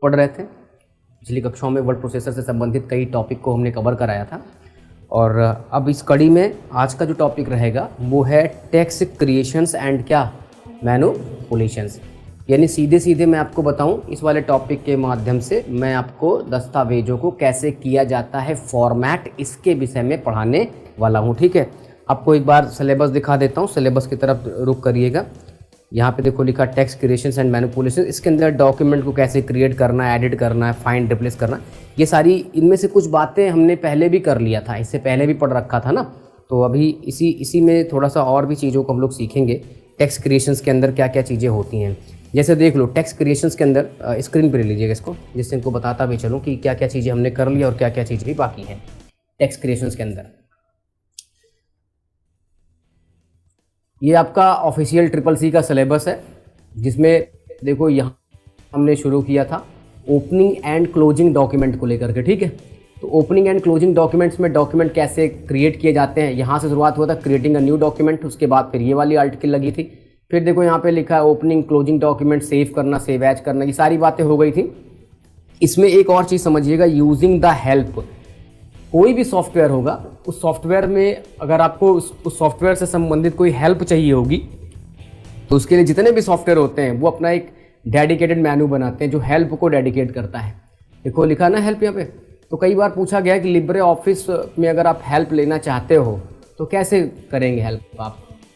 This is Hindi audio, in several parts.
पढ़ रहे थे। पिछली कक्षाओं में वर्ड प्रोसेसर से संबंधित कई टॉपिक को हमने कवर कराया था और अब इस कड़ी में आज का जो टॉपिक रहेगा वो है टेक्स्ट क्रिएशंस एंड क्या मैनिपुलेशंस। यानी सीधे सीधे मैं आपको बताऊं, इस वाले टॉपिक के माध्यम से मैं आपको दस्तावेजों को कैसे किया जाता है फॉर्मेट, इसके विषय में पढ़ाने वाला हूं। ठीक है, आपको एक बार सिलेबस दिखा देता हूं, सिलेबस की तरफ रुख करिएगा। यहाँ पे देखो लिखा टेक्स्ट क्रिएशंस एंड मैनिपुलेशन। इसके अंदर डॉक्यूमेंट को कैसे क्रिएट करना है, एडिट करना है, फाइंड रिप्लेस करना, ये सारी इनमें से कुछ बातें हमने पहले भी कर लिया था, इससे पहले भी पढ़ रखा था ना। तो अभी इसी में थोड़ा सा और भी चीज़ों को हम लोग सीखेंगे। टेक्स्ट क्रिएशंस के अंदर क्या क्या चीज़ें होती हैं, जैसे देख लो टेक्स्ट क्रिएशंस के अंदर स्क्रीन पर ले लीजिएगा इसको, जिससे इनको बताता भी चलूँ कि क्या क्या चीज़ें हमने कर लिया और क्या क्या चीज़ भी बाकी है टेक्स्ट क्रिएशंस के अंदर। ये आपका ऑफिशियल CCC का सिलेबस है, जिसमें देखो यहाँ हमने शुरू किया था ओपनिंग एंड क्लोजिंग डॉक्यूमेंट को लेकर के। ठीक है, तो ओपनिंग एंड क्लोजिंग डॉक्यूमेंट्स में डॉक्यूमेंट कैसे क्रिएट किए जाते हैं, यहाँ से शुरुआत हुआ था क्रिएटिंग अ न्यू डॉक्यूमेंट। उसके बाद फिर ये वाली आर्टिकल लगी थी। फिर देखो यहाँ पे लिखा है ओपनिंग क्लोजिंग डॉक्यूमेंट, सेव करना, सेव एज करना, ये सारी बातें हो गई थी। इसमें एक और चीज़ समझिएगा, यूजिंग द हेल्प। कोई भी सॉफ्टवेयर होगा, उस सॉफ्टवेयर में अगर आपको उस सॉफ्टवेयर से संबंधित कोई हेल्प चाहिए होगी तो उसके लिए जितने भी सॉफ्टवेयर होते हैं वो अपना एक डेडिकेटेड मेनू बनाते हैं जो हेल्प को डेडिकेट करता है। देखो लिखा ना हेल्प यहाँ पे। तो कई बार पूछा गया है कि लिब्रे ऑफिस में अगर आप हेल्प लेना चाहते हो तो कैसे करेंगे हेल्प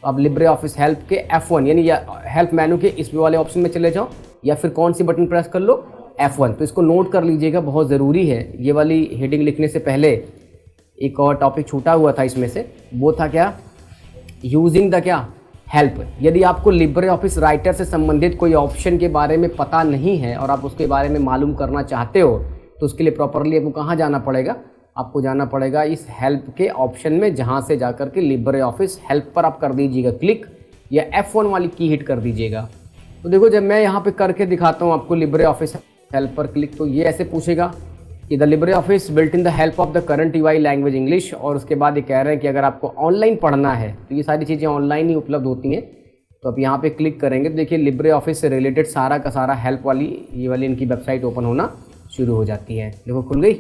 आप लिब्रे ऑफिस हेल्प के F1 यानी या हेल्प मेनू के इस वाले ऑप्शन में चले जाओ या फिर कौन सी बटन प्रेस कर लो, F1। तो इसको नोट कर लीजिएगा, बहुत ज़रूरी है। ये वाली हेडिंग लिखने से पहले एक और टॉपिक छूटा हुआ था इसमें से, वो था क्या, यूजिंग द क्या हेल्प। यदि आपको लिब्रे ऑफिस राइटर से संबंधित कोई ऑप्शन के बारे में पता नहीं है और आप उसके बारे में मालूम करना चाहते हो तो उसके लिए प्रॉपरली आपको कहाँ जाना पड़ेगा, आपको जाना पड़ेगा इस हेल्प के ऑप्शन में, जहाँ से जाकर के लिब्रे ऑफिस हेल्प पर आप कर दीजिएगा क्लिक या F1 वाली की हिट कर दीजिएगा। तो देखो जब मैं यहाँ पे करके दिखाता हूँ आपको लिब्रे ऑफिस हेल्प पर क्लिक, तो ये ऐसे पूछेगा कि the Libre office built in the help of the current UI language English. और उसके बाद ये कह रहे हैं कि अगर आपको ऑनलाइन पढ़ना है तो ये सारी चीज़ें ऑनलाइन ही उपलब्ध होती हैं। तो आप यहाँ पे क्लिक करेंगे तो देखिए लिब्रे ऑफिस से रिलेटेड सारा का सारा हेल्प वाली ये वाली इनकी वेबसाइट ओपन होना शुरू हो जाती है। देखो खुल गई,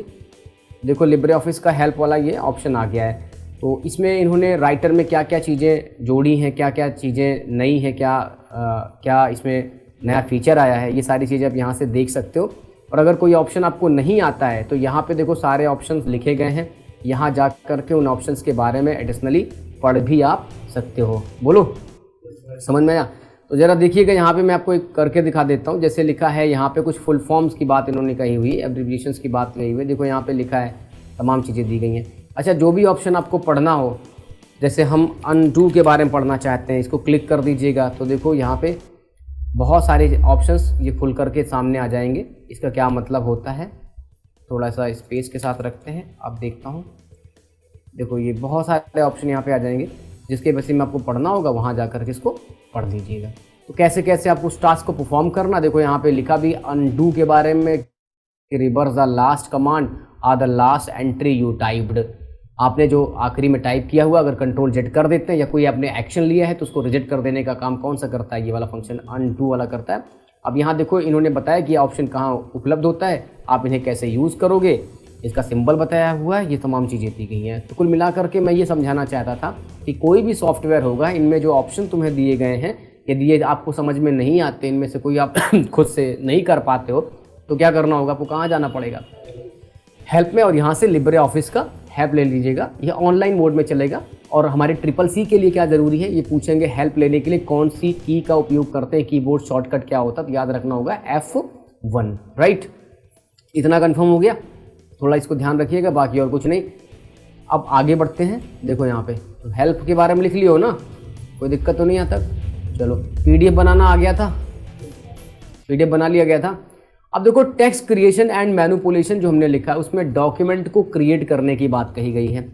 देखो लिब्रे ऑफिस का हेल्प वाला ये ऑप्शन आ गया है। तो इसमें इन्होंने राइटर में क्या क्या चीज़ें जोड़ी हैं, क्या क्या चीज़ें नई हैं, क्या इसमें नया फीचर आया है, ये सारी चीज़ें आप यहाँ से देख सकते हो। और अगर कोई ऑप्शन आपको नहीं आता है तो यहाँ पे देखो सारे ऑप्शंस लिखे गए हैं, यहाँ जा कर के उन ऑप्शंस के बारे में एडिशनली पढ़ भी आप सकते हो। बोलो समझ में आया? तो ज़रा देखिएगा यहाँ पे मैं आपको एक करके दिखा देता हूँ। जैसे लिखा है यहाँ पे कुछ फुल फॉर्म्स की बात इन्होंने कही हुई, एब्रिविएशंस की बात कही हुई है। देखो यहाँ पे लिखा है, तमाम चीज़ें दी गई हैं। अच्छा, जो भी ऑप्शन आपको पढ़ना हो, जैसे हम अनडू के बारे में पढ़ना चाहते हैं, इसको क्लिक कर दीजिएगा तो देखो यहाँ पे बहुत सारे ऑप्शंस ये खुल करके सामने आ जाएंगे। इसका क्या मतलब होता है, थोड़ा सा स्पेस के साथ रखते हैं, अब देखता हूँ। देखो ये बहुत सारे ऑप्शन यहाँ पे आ जाएंगे, जिसके वजह में आपको पढ़ना होगा वहाँ जा कर के इसको पढ़ लीजिएगा। तो कैसे कैसे आपको उस टास्क को परफॉर्म करना, देखो यहाँ पे लिखा भी अनडू के बारे में, reverse the last command or the last entry you typed. आपने जो आखिरी में टाइप किया हुआ अगर Ctrl Z कर देते हैं या कोई आपने एक्शन लिया है तो उसको रिजेक्ट कर देने का काम कौन सा करता है, ये वाला फंक्शन अनडू वाला करता है। अब यहाँ देखो इन्होंने बताया कि ऑप्शन कहाँ उपलब्ध होता है, आप इन्हें कैसे यूज़ करोगे, इसका सिंबल बताया हुआ है, ये तमाम चीज़ें दी गई हैं। तो कुल मिला करके मैं ये समझाना चाहता था कि कोई भी सॉफ्टवेयर होगा, इनमें जो ऑप्शन तुम्हें दिए गए हैं, यदि ये आपको समझ में नहीं आते, इनमें से कोई आप खुद से नहीं कर पाते हो तो क्या करना होगा, आपको कहाँ जाना पड़ेगा, हेल्प में, और यहाँ से लिब्रे ऑफिस का हेल्प ले लीजिएगा। यह ऑनलाइन मोड में चलेगा। और हमारे CCC के लिए क्या ज़रूरी है, ये पूछेंगे हेल्प लेने के लिए कौन सी की का उपयोग करते हैं, कीबोर्ड शॉर्टकट क्या होता है, तो याद रखना होगा F1, राइट। इतना कंफर्म हो गया, थोड़ा इसको ध्यान रखिएगा, बाकी और कुछ नहीं। अब आगे बढ़ते हैं। देखो यहाँ पे तो हेल्प के बारे में लिख लियो ना, कोई दिक्कत तो नहीं आता। चलो PDF बनाना आ गया था, PDF बना लिया गया था। अब देखो टेक्स्ट क्रिएशन एंड मैनिपुलेशन जो हमने लिखा है उसमें डॉक्यूमेंट को क्रिएट करने की बात कही गई है।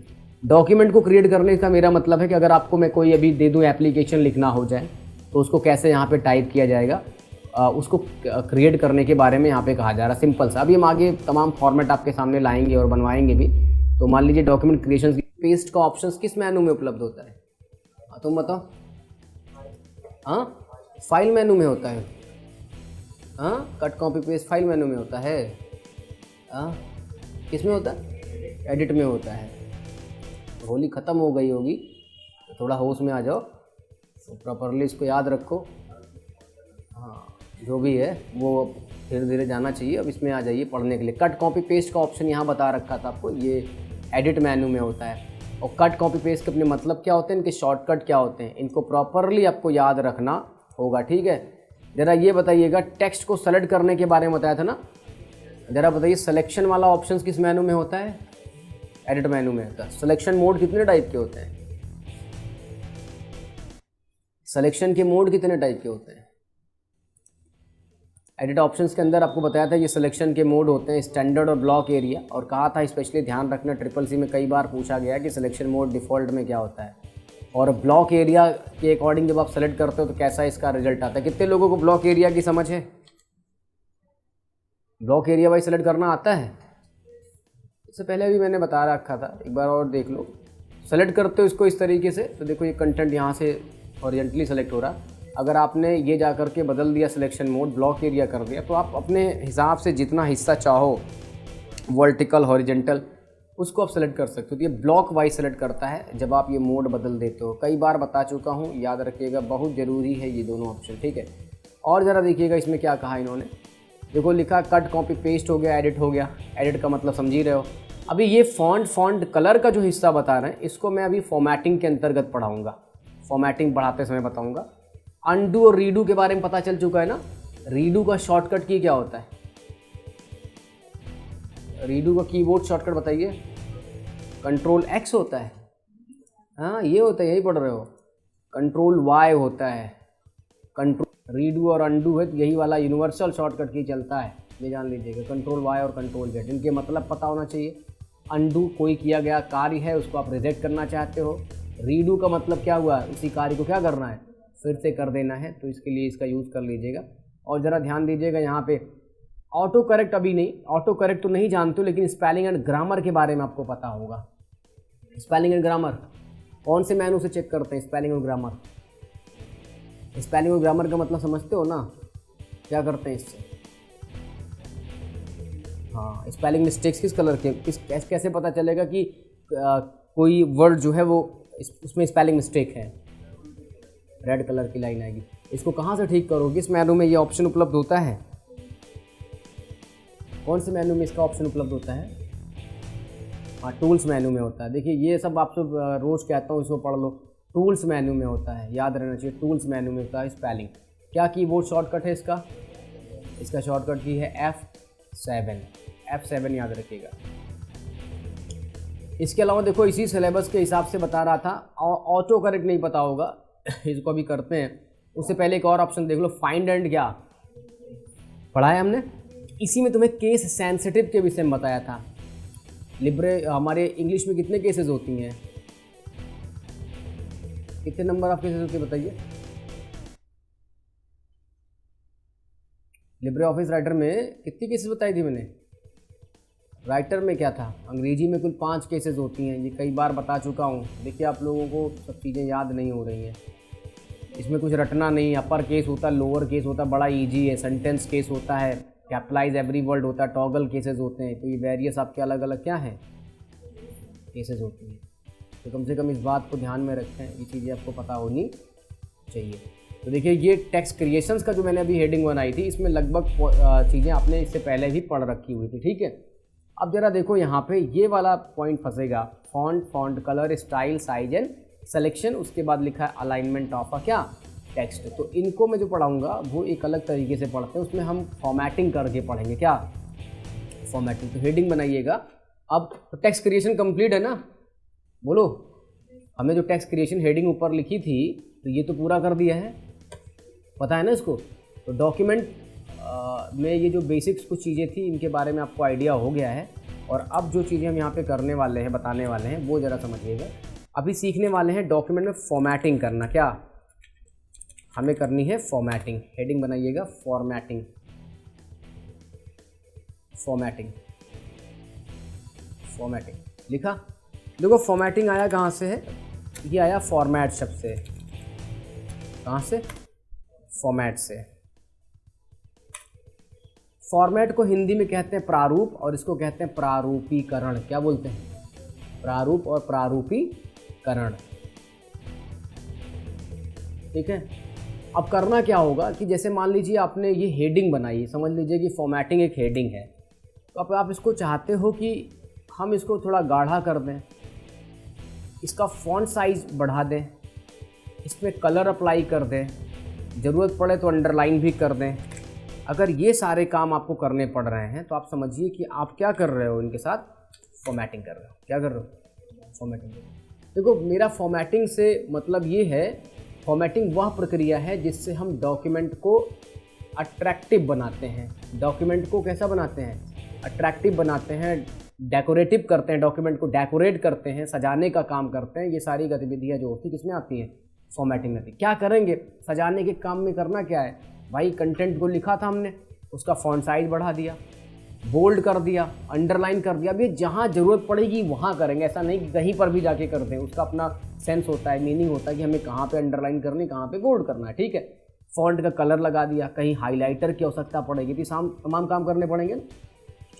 डॉक्यूमेंट को क्रिएट करने का मेरा मतलब है कि अगर आपको मैं कोई अभी दे दूं एप्लीकेशन लिखना हो जाए तो उसको कैसे यहाँ पे टाइप किया जाएगा, उसको क्रिएट करने के बारे में यहाँ पे कहा जा रहा है, सिंपल सा। अभी हम आगे तमाम फॉर्मेट आपके सामने लाएंगे और बनवाएंगे भी। तो मान लीजिए डॉक्यूमेंट क्रिएशन पेस्ट का ऑप्शन किस मेनू में उपलब्ध होता है, तुम बताओ। हाँ, फाइल मेनू में होता है। हाँ, cut copy paste file menu में होता है। हाँ, किस में होता है? एडिट में होता है। होली ख़त्म हो गई होगी तो थोड़ा होश में आ जाओ, तो प्रॉपरली इसको याद रखो। हाँ, जो भी है वो धीरे धीरे जाना चाहिए। अब इसमें आ जाइए पढ़ने के लिए। कट कॉपी पेस्ट का ऑप्शन यहाँ बता रखा था आपको, ये एडिट मेनू में होता है। और कट कॉपी पेस्ट के अपने मतलब क्या होते हैं, इनके शॉर्टकट क्या होते हैं, इनको प्रॉपरली आपको याद रखना होगा, ठीक है। ज़रा ये बताइएगा, टेक्स्ट को सेलेक्ट करने के बारे में बताया था ना, ज़रा बताइए सिलेक्शन वाला ऑप्शन किस मेनू में होता है? एडिट मेनू में होता है। सिलेक्शन मोड कितने टाइप के होते हैं? सिलेक्शन के मोड कितने टाइप के होते हैं? एडिट ऑप्शंस के अंदर आपको बताया था ये सिलेक्शन के मोड होते हैं, स्टैंडर्ड और ब्लॉक एरिया। और कहा था स्पेशली ध्यान रखना, ट्रिपल सी में कई बार पूछा गया कि सिलेक्शन मोड डिफ़ॉल्ट में क्या होता है, और ब्लॉक एरिया के अकॉर्डिंग जब आप सेलेक्ट करते हो तो कैसा इसका रिजल्ट आता है। कितने लोगों को ब्लॉक एरिया की समझ है? ब्लॉक एरिया वाइज सेलेक्ट करना आता है? इससे पहले भी मैंने बता रखा था, एक बार और देख लो। सेलेक्ट करते हो इसको इस तरीके से, तो देखो ये कंटेंट यहाँ से ओरिएंटली सेलेक्ट हो रहा। अगर आपने ये जा कर के बदल दिया सिलेक्शन मोड, ब्लॉक एरिया कर दिया, तो आप अपने हिसाब से जितना हिस्सा चाहो, वर्टिकल हॉरिजेंटल, उसको आप सेलेक्ट कर सकते हो। तो ये ब्लॉक वाइज सेलेक्ट करता है जब आप ये मोड बदल देते हो। कई बार बता चुका हूँ, याद रखिएगा, बहुत ज़रूरी है ये दोनों ऑप्शन, ठीक है। और ज़रा देखिएगा इसमें क्या कहा इन्होंने। देखो लिखा कट कॉपी पेस्ट हो गया, एडिट हो गया। एडिट का मतलब समझ ही रहे हो। अभी ये फॉन्ट कलर का जो हिस्सा बता रहे हैं, इसको मैं अभी फॉर्मेटिंग के अंतर्गत पढ़ाऊँगा, फॉर्मेटिंग पढ़ाते समय बताऊँगा। अनडू और रीडू के बारे में पता चल चुका है ना। रीडू का शॉर्टकट की क्या होता है? रीडू का कीबोर्ड शॉर्टकट बताइए। कंट्रोल एक्स होता है। हाँ, ये होता है, यही पढ़ रहे हो। कंट्रोल वाई होता है। कंट्रोल रीडू और अनडू है तो यही वाला यूनिवर्सल शॉर्टकट की चलता है, ये जान लीजिएगा। कंट्रोल वाई और कंट्रोल जेड, इनके मतलब पता होना चाहिए। अनडू कोई किया गया कार्य है, उसको आप रिजेक्ट करना चाहते हो। रीडू का मतलब क्या हुआ, उसी कार्य को क्या करना है, फिर से कर देना है, तो इसके लिए इसका यूज़ कर लीजिएगा। और ज़रा ध्यान दीजिएगा यहाँ पे ऑटो करेक्ट अभी नहीं, ऑटो करेक्ट तो नहीं जानते हो, लेकिन स्पेलिंग एंड ग्रामर के बारे में आपको पता होगा। स्पेलिंग एंड ग्रामर कौन से मेनू से चेक करते हैं? स्पेलिंग और ग्रामर। स्पेलिंग और ग्रामर का मतलब समझते हो ना, क्या करते हैं इससे? हाँ, स्पेलिंग मिस्टेक्स किस कलर के, कैसे पता चलेगा कि कोई वर्ड जो है वो उसमें स्पेलिंग मिस्टेक है? रेड कलर की लाइन आएगी। इसको कहाँ से ठीक करोगे? इस मेनू में ये ऑप्शन उपलब्ध होता है। कौन से मेनू में इसका ऑप्शन उपलब्ध होता है? हाँ, टूल्स मेनू में होता है। देखिए ये सब आपसे रोज़ कहता हूँ, इसको पढ़ लो। टूल्स मेनू में होता है, याद रहना चाहिए। टूल्स मेनू में होता है स्पेलिंग। क्या कीबोर्ड शॉर्टकट है इसका? इसका शॉर्टकट की है F7। F7 याद रखिएगा। इसके अलावा देखो इसी सिलेबस के हिसाब से बता रहा था, ऑटो करेक्ट नहीं पता होगा, इसको अभी करते हैं। उससे पहले एक और ऑप्शन देख लो, फाइंड एंड क्या पढ़ा है हमने? इसी में तुम्हें केस सेंसिटिव के विषय में बताया था। लिब्रे हमारे इंग्लिश में कितने केसेस होती हैं? कितने नंबर ऑफ केसेस होते हैं बताइए? लिब्रे ऑफिस राइटर में कितनी केसेस बताई थी मैंने? राइटर में क्या था? अंग्रेजी में कुल 5 केसेस होती हैं। ये कई बार बता चुका हूँ। देखिए आप लोगों को सब चीज़ें याद नहीं हो रही हैं, इसमें कुछ रटना नहीं। अपर केस होता है, लोअर केस होता है, बड़ा इजी है। सेंटेंस केस होता है, कैपिटलाइज एवरी वर्ड होता है, टॉगल केसेस होते हैं। तो ये वेरियस आपके अलग अलग क्या हैं, केसेस होती हैं। तो कम से कम इस बात को ध्यान में रखें, ये चीज़ें आपको पता होनी चाहिए। तो देखिए ये टेक्स्ट क्रिएशंस का जो मैंने अभी हेडिंग बनाई थी, इसमें लगभग चीज़ें आपने इससे पहले ही पढ़ रखी हुई थी, ठीक है। अब जरा देखो यहाँ पे ये वाला पॉइंट फंसेगा, font colour, style, size and selection. उसके बाद लिखा है अलाइनमेंट ऑफ अ क्या, टेक्स्ट। तो इनको मैं जो पढ़ाऊँगा वो एक अलग तरीके से पढ़ते हैं, उसमें हम फॉर्मेटिंग करके पढ़ेंगे। क्या फॉर्मेटिंग? तो हेडिंग बनाइएगा। अब तो टेक्स्ट क्रिएशन कंप्लीट है ना, बोलो। हमने जो टेक्स्ट क्रिएशन हेडिंग ऊपर लिखी थी, तो ये तो पूरा कर दिया है, पता है ना इसको। तो डॉक्यूमेंट में ये जो बेसिक्स कुछ चीज़ें थी, इनके बारे में आपको आइडिया हो गया है। और अब जो चीज़ें हम यहाँ पे करने वाले हैं, बताने वाले हैं, वो ज़रा समझिएगा। अभी सीखने वाले हैं डॉक्यूमेंट में फॉर्मेटिंग करना। क्या हमें करनी है? फॉर्मेटिंग। हेडिंग बनाइएगा, फॉर्मेटिंग। फॉर्मेटिंग फॉर्मेटिंग लिखा। देखो फॉर्मेटिंग आया कहाँ से है? ये आया फॉर्मेट शब्द से। कहाँ से? फॉर्मेट से। फॉर्मेट को हिंदी में कहते हैं प्रारूप और इसको कहते हैं प्रारूपीकरण। क्या बोलते हैं? प्रारूप और प्रारूपीकरण। ठीक है। अब करना क्या होगा कि जैसे मान लीजिए आपने ये हेडिंग बनाई है, समझ लीजिए कि फॉर्मेटिंग एक हेडिंग है, तो अब आप इसको चाहते हो कि हम इसको थोड़ा गाढ़ा कर दें, इसका फॉन्ट साइज बढ़ा दें, इसमें कलर अप्लाई कर दें, ज़रूरत पड़े तो अंडरलाइन भी कर दें। अगर ये सारे काम आपको करने पड़ रहे हैं तो आप समझिए कि आप क्या कर रहे हो, इनके साथ फॉर्मेटिंग कर रहे हो। क्या कर रहे हो? फॉर्मेटिंग। देखो मेरा फॉर्मेटिंग से मतलब ये है, फॉर्मेटिंग वह प्रक्रिया है जिससे हम डॉक्यूमेंट को अट्रैक्टिव बनाते हैं। डॉक्यूमेंट को कैसा बनाते हैं? अट्रैक्टिव बनाते हैं, डेकोरेटिव करते हैं, डॉक्यूमेंट को डेकोरेट करते हैं, सजाने का काम करते हैं। ये सारी गतिविधियाँ जो होती किसमें आती हैं? फॉर्मेटिंग में आती। क्या करेंगे सजाने के काम में? करना क्या है भाई? कंटेंट को लिखा था हमने, उसका फॉन्ट साइज बढ़ा दिया, बोल्ड कर दिया, अंडरलाइन कर दिया। अब ये जहाँ ज़रूरत पड़ेगी वहाँ करेंगे, ऐसा नहीं कि कहीं पर भी जाके कर दें। उसका अपना सेंस होता है, मीनिंग होता है कि हमें कहाँ पे अंडरलाइन करनी, कहाँ पे बोल्ड करना है। ठीक है। फॉन्ट का कलर लगा दिया, कहीं हाईलाइटर की आवश्यकता पड़ेगी तो तमाम काम करने पड़ेंगे ना।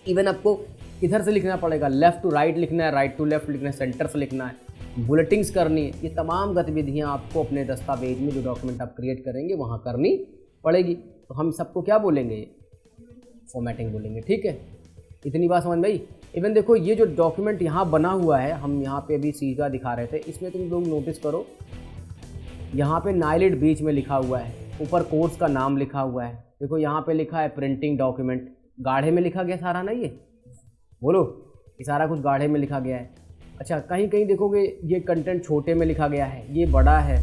इवन आपको किधर से लिखना पड़ेगा, लेफ़्ट टू राइट लिखना है, राइट टू लेफ्ट लिखना है, सेंटर से लिखना है, बुलेटिंग्स करनी है। ये तमाम गतिविधियाँ आपको अपने दस्तावेज में जो डॉक्यूमेंट आप क्रिएट करेंगे वहाँ करनी पड़ेगी। तो हम सबको क्या बोलेंगे? फॉर्मेटिंग बोलेंगे। ठीक है। इतनी बात समझ में आई। इवन देखो ये जो डॉक्यूमेंट यहाँ बना हुआ है, हम यहाँ पे अभी सीधा दिखा रहे थे, इसमें तुम लोग नोटिस करो, यहाँ पे नाइलिट बीच में लिखा हुआ है, ऊपर कोर्स का नाम लिखा हुआ है। देखो यहाँ पे लिखा है प्रिंटिंग डॉक्यूमेंट, गाढ़े में लिखा गया सारा ना, ये बोलो, ये सारा कुछ गाढ़े में लिखा गया है। अच्छा, कहीं कहीं देखोगे ये कंटेंट छोटे में लिखा गया है, ये बड़ा है,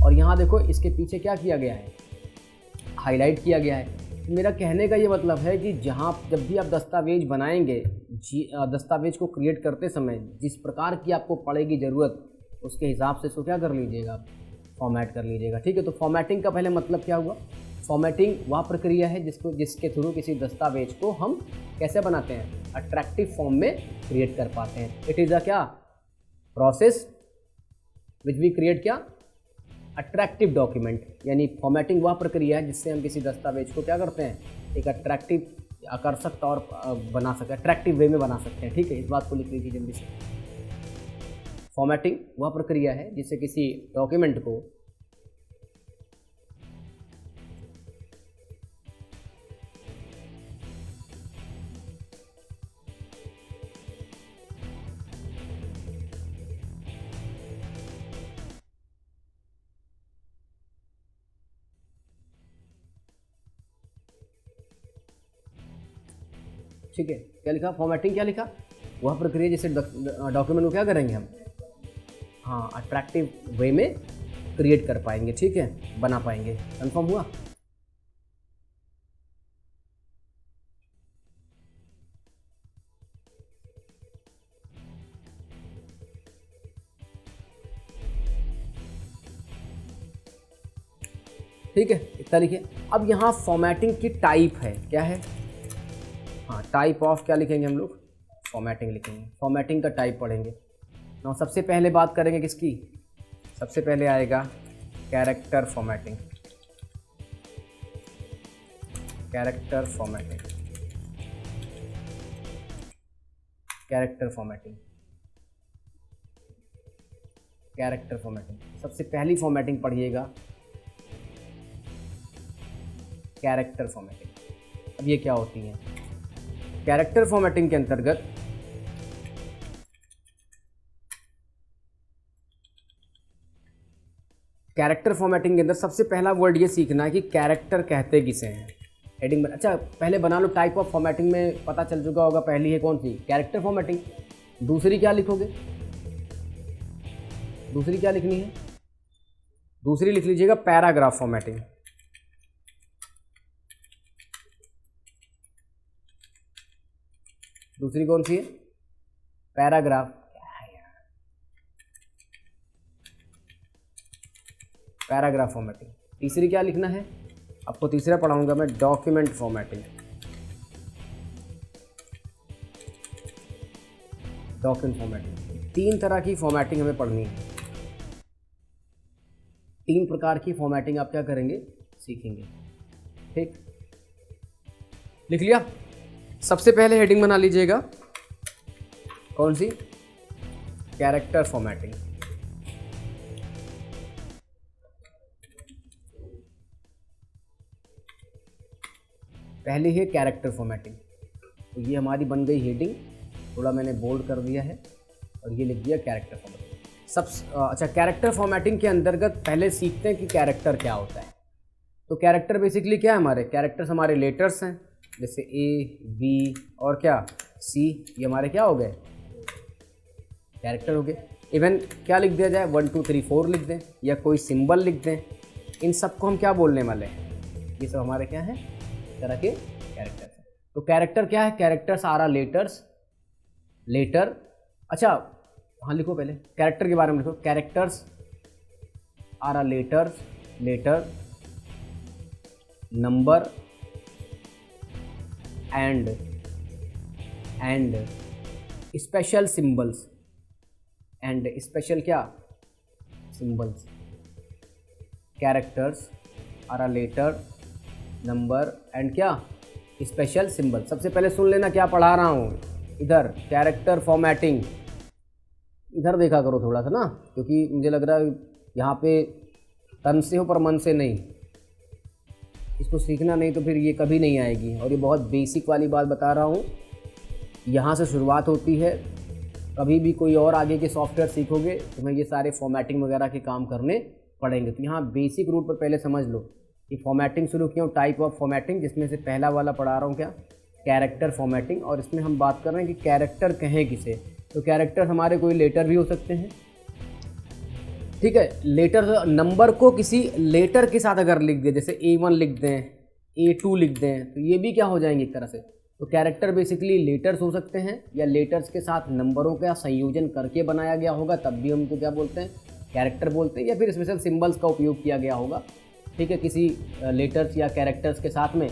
और यहाँ देखो इसके पीछे क्या किया गया है? हाईलाइट किया गया है। मेरा कहने का ये मतलब है कि जब भी आप दस्तावेज बनाएंगे, दस्तावेज को क्रिएट करते समय जिस प्रकार की आपको पड़ेगी ज़रूरत, उसके हिसाब से इसको क्या कर लीजिएगा? फॉर्मेट कर लीजिएगा। ठीक है। तो फॉर्मेटिंग का पहले मतलब क्या हुआ? फॉर्मेटिंग वह प्रक्रिया है जिसके थ्रू किसी दस्तावेज को हम कैसे बनाते हैं? अट्रैक्टिव फॉर्म में क्रिएट कर पाते हैं। इट इज़ अ क्या? प्रोसेस विच वी क्रिएट क्या? Attractive document. यानी फॉर्मेटिंग वह प्रक्रिया है जिससे हम किसी दस्तावेज को क्या करते हैं? एक अट्रैक्टिव, आकर्षक तौर बना सकते हैं, अट्रैक्टिव वे में बना सकते हैं। ठीक है। इस बात को लिख लीजिए जल्दी से। फॉर्मेटिंग वह प्रक्रिया है जिससे किसी डॉक्यूमेंट को ठीक है। क्या लिखा? फॉर्मेटिंग क्या लिखा? वह प्रक्रिया जिससे डॉक्यूमेंट को क्या करेंगे हम? हाँ, अट्रैक्टिव वे में क्रिएट कर पाएंगे। ठीक है, बना पाएंगे। कंफर्म हुआ? ठीक है, इतना लिखिए। अब यहाँ फॉर्मेटिंग की टाइप है, क्या है? हाँ, टाइप ऑफ क्या लिखेंगे हम लोग? फॉर्मेटिंग लिखेंगे। फॉर्मेटिंग का टाइप पढ़ेंगे। ना सबसे पहले बात करेंगे किसकी? सबसे पहले आएगा character formatting. Character formatting, character formatting, character formatting. सबसे पहली फॉर्मेटिंग पढ़िएगा, कैरेक्टर फॉर्मेटिंग। अब ये क्या होती है? कैरेक्टर फॉर्मेटिंग के अंतर्गत कैरेक्टर फॉर्मेटिंग के अंदर सबसे पहला वर्ड ये सीखना है कि कैरेक्टर कहते किसे हैं। हेडिंग में अच्छा पहले बना लो। टाइप ऑफ फॉर्मेटिंग में पता चल चुका होगा, पहली है कौन सी? Character formatting. दूसरी क्या लिखोगे? दूसरी क्या लिखनी है? दूसरी लिख लीजिएगा पैराग्राफ फॉर्मेटिंग। दूसरी कौन सी है? पैराग्राफ। Paragraph formatting. तीसरी क्या लिखना है? आपको तीसरा पढ़ाऊंगा मैं, डॉक्यूमेंट फॉर्मेटिंग। Document formatting. तीन तरह की फॉर्मेटिंग हमें पढ़नी है। तीन प्रकार की फॉर्मेटिंग आप क्या करेंगे? सीखेंगे। ठीक। लिख लिया। सबसे पहले हेडिंग बना लीजिएगा, कौन सी? Character formatting. पहली है कैरेक्टर फॉर्मेटिंग, तो ये हमारी बन गई हेडिंग, थोड़ा मैंने बोल्ड कर दिया है और ये लिख दिया कैरेक्टर फॉर्मेटिंग। अच्छा, कैरेक्टर फॉर्मेटिंग के अंतर्गत पहले सीखते हैं कि कैरेक्टर क्या होता है। तो कैरेक्टर बेसिकली क्या है? हमारे कैरेक्टर्स हमारे लेटर्स हैं, जैसे ए, बी और क्या सी, ये हमारे क्या हो गए? कैरेक्टर हो गए। इवन क्या लिख दिया जाए, 1 2 3 4 लिख दें या कोई सिंबल लिख दें, इन सबको हम क्या बोलने वाले हैं? ये सब हमारे क्या है? तरह के कैरेक्टर्स हैं। तो कैरेक्टर क्या है? Characters are are letters, letter. अच्छा हाँ, लिखो पहले कैरेक्टर के बारे में लिखो। Characters are are letters, letter, number and special symbols, and special क्या? Symbols. Characters are are letter, number and क्या? Special symbol. सबसे पहले सुन लेना क्या पढ़ा रहा हूँ इधर, कैरेक्टर फॉर्मेटिंग। इधर देखा करो थोड़ा सा ना, क्योंकि मुझे लग रहा है यहाँ पे तन से हो पर मन से नहीं। इसको सीखना नहीं तो फिर ये कभी नहीं आएगी। और ये बहुत बेसिक वाली बात बता रहा हूँ, यहाँ से शुरुआत होती है। कभी भी कोई और आगे के सॉफ्टवेयर सीखोगे तुम्हें ये सारे फॉर्मेटिंग वगैरह के काम करने पड़ेंगे। तो यहाँ बेसिक रूट पर पहले समझ लो कि फॉर्मेटिंग शुरू किया, टाइप ऑफ फॉर्मेटिंग, जिसमें से पहला वाला पढ़ा रहा हूँ क्या? Character formatting. और इसमें हम बात कर रहे हैं कि कैरेक्टर कहें किसे। तो कैरेक्टर हमारे कोई लेटर भी हो सकते हैं, ठीक है। लेटर, नंबर को किसी लेटर के साथ अगर लिख दें, जैसे A1 लिख दें, A2 लिख दें, तो ये भी क्या हो जाएंगे एक तरह से। तो कैरेक्टर बेसिकली लेटर्स हो सकते हैं, या लेटर्स के साथ नंबरों का संयोजन करके बनाया गया होगा, तब भी हमको क्या बोलते हैं? कैरेक्टर बोलते हैं। या फिर स्पेशल सिंबल्स का उपयोग किया गया होगा, ठीक है, किसी लेटर्स या कैरेक्टर्स के साथ में,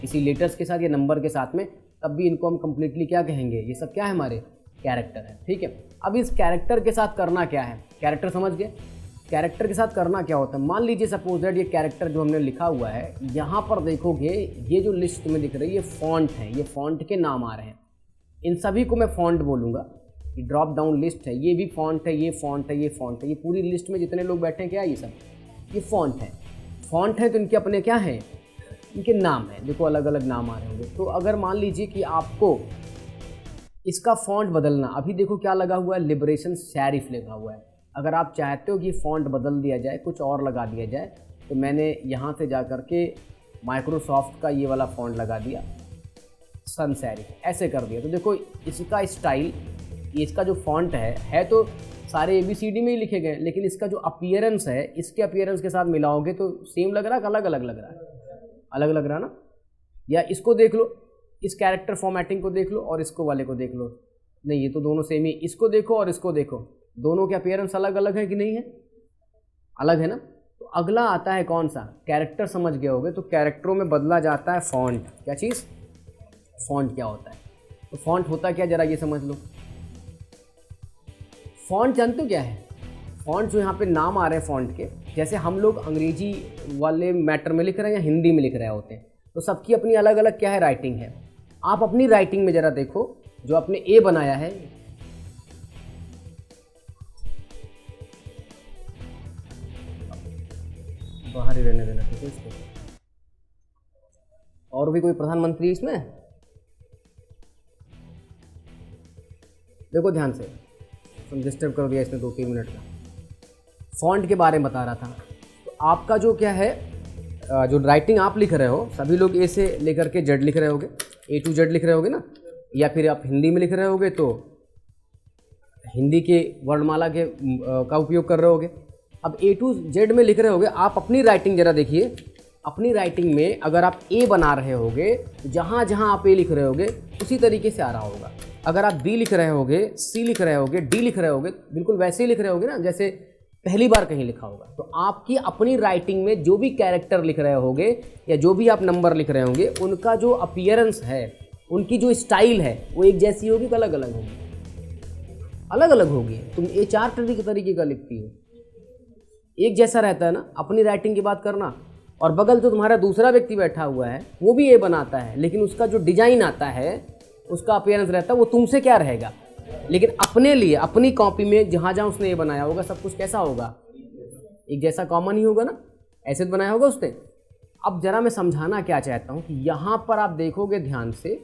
किसी लेटर्स के साथ या नंबर के साथ में, तब भी इनको हम कंप्लीटली क्या कहेंगे? ये सब क्या है? हमारे कैरेक्टर है, ठीक है। अब इस कैरेक्टर के साथ करना क्या है? कैरेक्टर समझ गए? कैरेक्टर के साथ करना क्या होता है? मान लीजिए सपोज दैट ये कैरेक्टर जो हमने लिखा हुआ है, यहाँ पर देखोगे ये जो लिस्ट में दिख रही है, ये फॉन्ट है, ये फॉन्ट के नाम आ रहे हैं। इन सभी को मैं फॉन्ट बोलूँगा। ये ड्रॉप डाउन लिस्ट है, ये भी फॉन्ट है, ये फॉन्ट है, ये फॉन्ट है। ये पूरी लिस्ट में जितने लोग बैठे हैं क्या? ये सब ये फॉन्ट है। फॉन्ट है तो इनके अपने क्या हैं? इनके नाम हैं। देखो अलग अलग नाम आ रहे होंगे। तो अगर मान लीजिए कि आपको इसका फॉन्ट बदलना, अभी देखो क्या लगा हुआ है? लिबरेशन सेरिफ लगा हुआ है। अगर आप चाहते हो कि फॉन्ट बदल दिया जाए, कुछ और लगा दिया जाए, तो मैंने यहाँ से जा कर के माइक्रोसॉफ्ट का ये वाला फॉन्ट लगा दिया, सन सेरिफ, ऐसे कर दिया। तो देखो इसका स्टाइल, ये इसका जो फॉन्ट है तो सारे ABCD में ही लिखे गए, लेकिन इसका जो अपीयरेंस है, इसके अपीयरेंस के साथ मिलाओगे तो सेम लग रहा है, अलग अलग लग रहा है? अलग लग रहा है ना। या इसको देख लो, इस कैरेक्टर फॉर्मेटिंग को देख लो और इसको वाले को देख लो, नहीं ये तो दोनों सेम ही। इसको देखो और इसको देखो, दोनों के अपीयरेंस अलग अलग है कि नहीं है? अलग है ना। तो अगला आता है कौन सा? कैरेक्टर समझ गए होगे। तो कैरेक्टरों में बदला जाता है फॉन्ट। क्या चीज़? फॉन्ट क्या होता है? तो फॉन्ट होता क्या, जरा ये समझ लो। फॉन्ट जानते हो क्या है? फॉन्ट जो यहाँ पे नाम आ रहे हैं फॉन्ट के, जैसे हम लोग अंग्रेजी वाले मैटर में लिख रहे हैं या हिंदी में लिख रहे होते हैं, तो सबकी अपनी अलग अलग क्या है? राइटिंग है। आप अपनी राइटिंग में जरा देखो, जो आपने A बनाया है, बाहर ही रहने देना, ठीक है इसको। और भी कोई प्रधानमंत्री इसमें? देखो ध्यान से, डिस्टर्ब कर दिया इसने 2-3 मिनट का। फॉन्ट के बारे में बता रहा था। तो आपका जो क्या है, जो राइटिंग आप लिख रहे हो, सभी लोग A से लेकर के Z लिख रहे होगे, A to Z लिख रहे होगे ना। या फिर आप हिंदी में लिख रहे होगे तो हिंदी के वर्णमाला के का उपयोग कर रहे होगे। अब A to Z में लिख रहे होगे, आप अपनी राइटिंग जरा देखिए। अपनी राइटिंग में अगर आप A बना रहे होगे, जहाँ जहाँ आप A लिख रहे होगे उसी तरीके से आ रहा होगा। अगर आप B लिख रहे होगे, C लिख रहे होगे, D लिख रहे होगे, बिल्कुल वैसे ही लिख रहे होगे ना जैसे पहली बार कहीं लिखा होगा। तो आपकी अपनी राइटिंग में जो भी कैरेक्टर लिख रहे होगे या जो भी आप नंबर लिख रहे होंगे, उनका जो अपीयरेंस है, उनकी जो स्टाइल है, वो एक जैसी होगी कि अलग अलग होगी? अलग अलग होगी। तुम A4 तरीके का लिखती हो, एक जैसा रहता है ना। अपनी राइटिंग की बात करना, और बगल जो तुम्हारा दूसरा व्यक्ति बैठा हुआ है वो भी ए बनाता है, लेकिन उसका जो डिजाइन आता है, उसका अपीयरेंस रहता है वो तुमसे क्या रहेगा, लेकिन अपने लिए अपनी कॉपी में जहाँ जहाँ उसने ए बनाया होगा सब कुछ कैसा होगा, एक जैसा कॉमन ही होगा ना, ऐसे तो बनाया होगा उसने। अब जरा मैं समझाना क्या चाहता हूँ कि यहाँ पर आप देखोगे ध्यान से,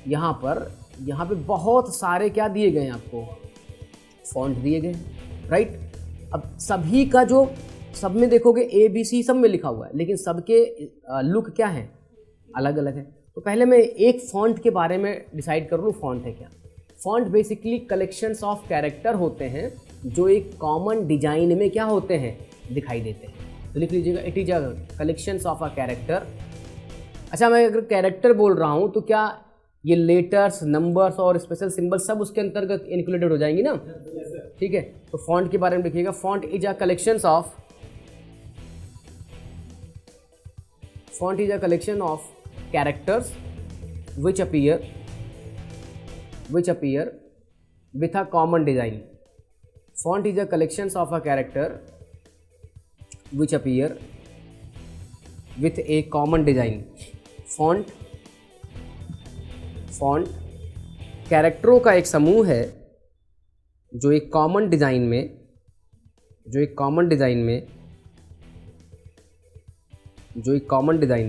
यहाँ पे बहुत सारे क्या दिए गए हैं आपको, फॉन्ट दिए गए हैं, राइट। अब सभी का जो सब में देखोगे ABC सब में लिखा हुआ है, लेकिन सबके लुक क्या है, अलग अलग है। तो पहले मैं एक फॉन्ट के बारे में डिसाइड कर लूँ, फॉन्ट है क्या। Font basically collections of character होते हैं जो एक कॉमन डिजाइन में क्या होते हैं, दिखाई देते हैं। तो लिख लीजिएगा, it is a collections of a character. अच्छा, मैं अगर कैरेक्टर बोल रहा हूँ तो क्या ये लेटर्स, नंबर्स और स्पेशल सिंबल सब उसके अंतर्गत इंक्लूडेड हो जाएंगी ना, ठीक है। तो फॉन्ट के बारे में लिखिएगा, font is a collections of, font is a collection of characters which appear with a common design. Font is a collections of a character which appear with a common design. Font कैरेक्टरों का एक समूह है जो एक कॉमन डिजाइन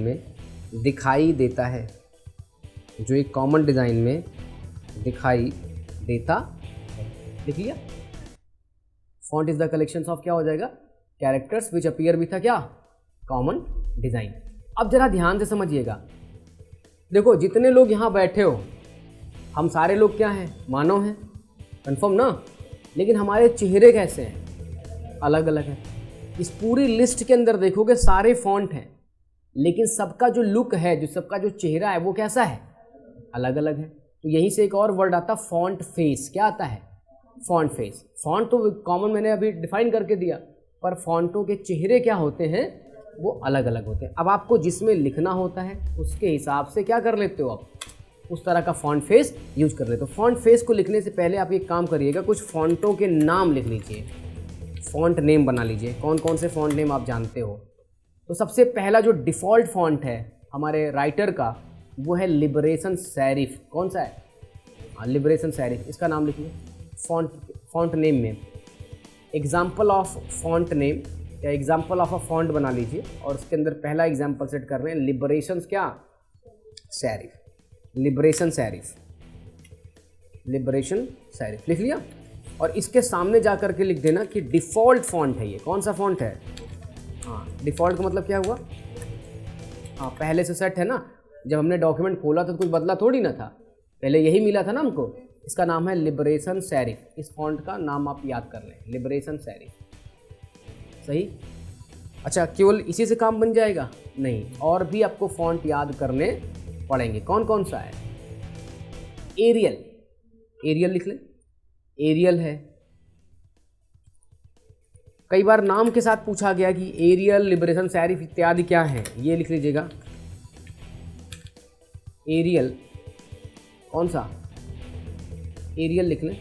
में दिखाई देता है, जो एक कॉमन डिजाइन में दिखाई देता है। लिख लिया, font is the collections of क्या हो जाएगा, कैरेक्टर्स विच अपीयर विथ क्या, कॉमन डिजाइन। अब जरा ध्यान से समझिएगा, देखो जितने लोग यहाँ बैठे हो हम सारे लोग क्या हैं, मानव हैं, कंफर्म ना, लेकिन हमारे चेहरे कैसे हैं, अलग अलग हैं। इस पूरी लिस्ट के अंदर देखोगे सारे फॉन्ट हैं, लेकिन सबका जो लुक है, जो सबका जो चेहरा है वो कैसा है, अलग अलग है। तो यहीं से एक और वर्ड आता है फॉन्ट फेस। क्या आता है, फॉन्ट फेस। फॉन्ट तो कॉमन मैंने अभी डिफाइन करके दिया, पर फॉन्टों के चेहरे क्या होते हैं, वो अलग अलग होते हैं। अब आपको जिसमें लिखना होता है उसके हिसाब से क्या कर लेते हो, आप उस तरह का फॉन्ट फेस यूज कर लेते हो। फॉन्ट फेस को लिखने से पहले आप एक काम करिएगा, कुछ फॉन्टों के नाम लिख लीजिए, फॉन्ट नेम बना लीजिए, कौन कौन से फॉन्ट नेम आप जानते हो। तो सबसे पहला जो डिफ़ॉल्ट फॉन्ट है हमारे राइटर का वो है लिबरेशन सेरिफ। कौन सा है, लिबरेशन सेरिफ, इसका नाम लिखिए फॉन्ट नेम में। एग्जाम्पल ऑफ फॉन्ट नेम या एग्जाम्पल ऑफ अ फॉन्ट बना लीजिए और उसके अंदर पहला एग्जाम्पल सेट कर रहे हैं लिबरेशन क्या, serif, liberation serif, liberation serif लिख लिया। और इसके सामने जा कर के लिख देना कि डिफ़ॉल्ट फॉन्ट है ये। कौन सा फॉन्ट है, हाँ डिफ़ॉल्ट का मतलब क्या हुआ, हाँ पहले से सेट है ना, जब हमने डॉक्यूमेंट खोला तो कुछ बदला थोड़ी ना था, पहले यही मिला था ना हमको। इसका नाम है लिबरेशन सेरिफ। इस फॉन्ट का नाम आप याद कर लें, लिबरेशन सेरिफ, सही। अच्छा, केवल इसी से काम बन जाएगा, नहीं, और भी आपको फॉन्ट याद करने पड़ेंगे। कौन कौन सा है, एरियल, एरियल लिख लें, एरियल है। कई बार नाम के साथ पूछा गया कि एरियल, लिबरेशन सेरिफ इत्यादि क्या है, ये लिख लीजिएगा, एरियल। कौन सा, एरियल लिख लें,